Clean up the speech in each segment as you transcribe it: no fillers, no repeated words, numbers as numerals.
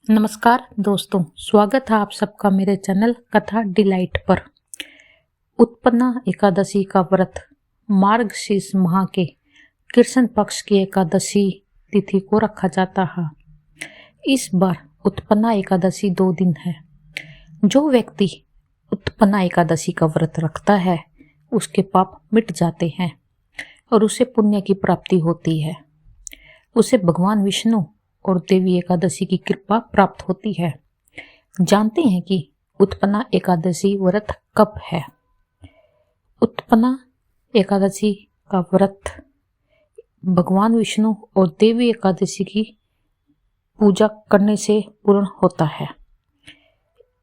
नमस्कार दोस्तों, स्वागत है आप सबका मेरे चैनल कथा डिलाइट पर। उत्पन्ना एकादशी का व्रत मार्गशीर्ष माह के कृष्ण पक्ष की एकादशी तिथि को रखा जाता है। इस बार उत्पन्ना एकादशी 2 दिन है। जो व्यक्ति उत्पन्ना एकादशी का व्रत रखता है उसके पाप मिट जाते हैं और उसे पुण्य की प्राप्ति होती है। उसे भगवान विष्णु और देवी एकादशी की कृपा प्राप्त होती है। जानते हैं कि उत्पन्ना एकादशी व्रत कब है। उत्पन्ना एकादशी का व्रत भगवान विष्णु और देवी एकादशी की पूजा करने से पूर्ण होता है।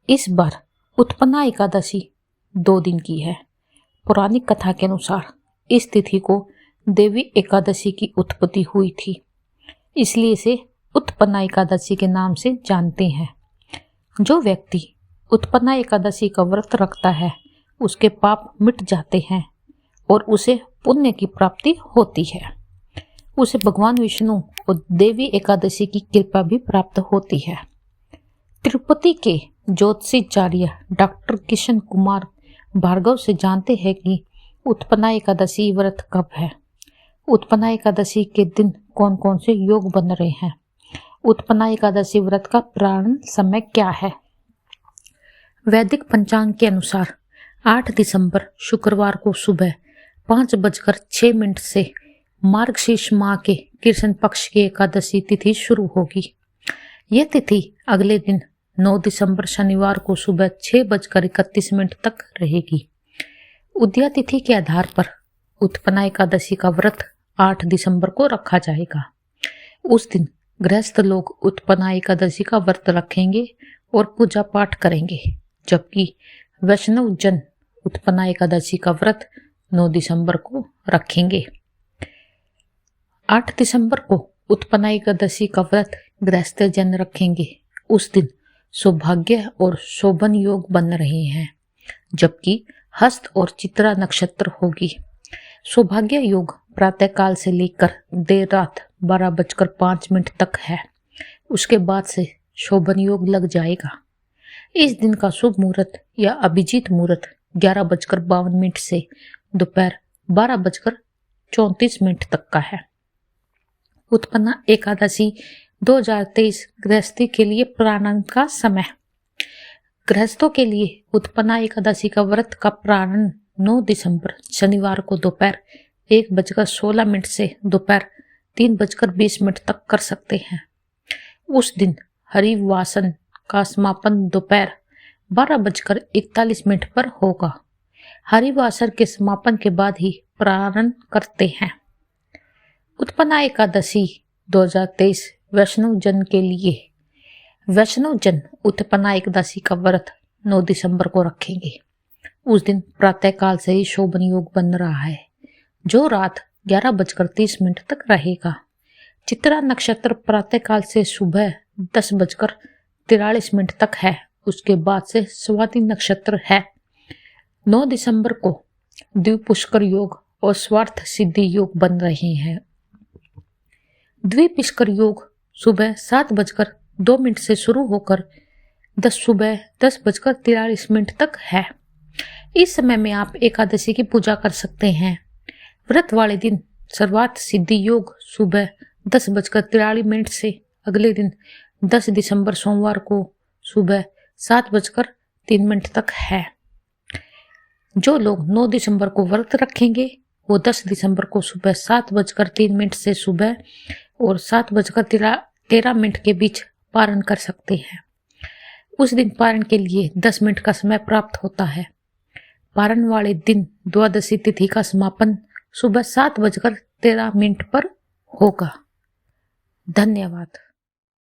इस बार उत्पन्ना एकादशी 2 दिन की है। पौराणिक कथा के अनुसार इस तिथि को देवी एकादशी की उत्पत्ति हुई थी, इसलिए इसे उत्पन्ना एकादशी के नाम से जानते हैं। जो व्यक्ति उत्पन्ना एकादशी का व्रत रखता है उसके पाप मिट जाते हैं और उसे पुण्य की प्राप्ति होती है। उसे भगवान विष्णु और देवी एकादशी की कृपा भी प्राप्त होती है। तिरुपति के ज्योतिषाचार्य डॉक्टर किशन कुमार भार्गव से जानते हैं कि उत्पन्ना एकादशी व्रत कब है। उत्पन्ना एकादशी के दिन कौन कौन से योग बन रहे हैं। उत्पन्ना एकादशी व्रत का प्रारंभ समय क्या है। वैदिक पंचांग के अनुसार 8 दिसंबर शुक्रवार को सुबह 5:06 से मार्गशीर्ष माह के कृष्ण पक्ष की एकादशी तिथि शुरू होगी। यह तिथि अगले दिन 9 दिसंबर शनिवार को सुबह 6:31 तक रहेगी। उदया तिथि के आधार पर उत्पन्ना एकादशी का व्रत 8 दिसंबर को रखा जाएगा। उस दिन गृहस्थ लोग उत्पन्ना एकादशी का व्रत रखेंगे और पूजा पाठ करेंगे, जबकि वैष्णव जन उत्पन्ना एकादशी का व्रत 9 दिसंबर को रखेंगे। 8 दिसंबर को उत्पन्ना एकादशी का व्रत गृहस्थ जन रखेंगे। उस दिन सौभाग्य और शोभन योग बन रहे हैं, जबकि हस्त और चित्रा नक्षत्र होगी। सौभाग्य योग प्रातःकाल से लेकर देर रात 12:05 तक है। उसके बाद से शोभन योग लग जाएगा। इस दिन का शुभ मुहूर्त या अभिजीत मुहूर्त 11:52 से दोपहर 12:34 तक का है। उत्पन्ना एकादशी 2023 गृहस्थी के लिए प्रारंभ का समय। गृहस्थों के लिए उत्पन्ना एकादशी का व्रत का प्रारंभ 9 दिसंबर शनिवार को दोपहर 1:16 से दोपहर 3:20 तक कर सकते हैं। उस दिन हरिवासन का समापन दोपहर 12:41 पर होगा। हरिवासर के समापन के बाद ही प्रारंभ करते हैं। उत्पन्ना एकादशी 2023 वैष्णव जन के लिए। वैष्णव जन उत्पन्ना एकादशी का व्रत 9 दिसंबर को रखेंगे। उस दिन प्रातःकाल से ही शोभन योग बन रहा है, जो रात 11:30 तक रहेगा। चित्रा नक्षत्र प्रातःकाल से सुबह 10:43 तक है। उसके बाद से स्वाति नक्षत्र है। 9 दिसंबर को द्विपुष्कर योग और स्वार्थ सिद्धि योग बन रहे हैं। द्विपुष्कर योग सुबह 7:02 से शुरू होकर सुबह 10:43 तक है। इस समय में आप एकादशी की पूजा कर सकते हैं। व्रत वाले दिन सर्वार्थ सिद्धि योग सुबह 10:43 से अगले दिन 10 दिसंबर सोमवार को सुबह 7:03 तक है। जो लोग 9 दिसंबर को व्रत रखेंगे वो 10 दिसंबर को सुबह 7:03 से सुबह और 7:13 के बीच पारण कर सकते हैं। उस दिन पारण के लिए 10 मिनट का समय प्राप्त होता है। पारण वाले दिन द्वादशी तिथि का समापन सुबह 7:13 पर होगा। धन्यवाद।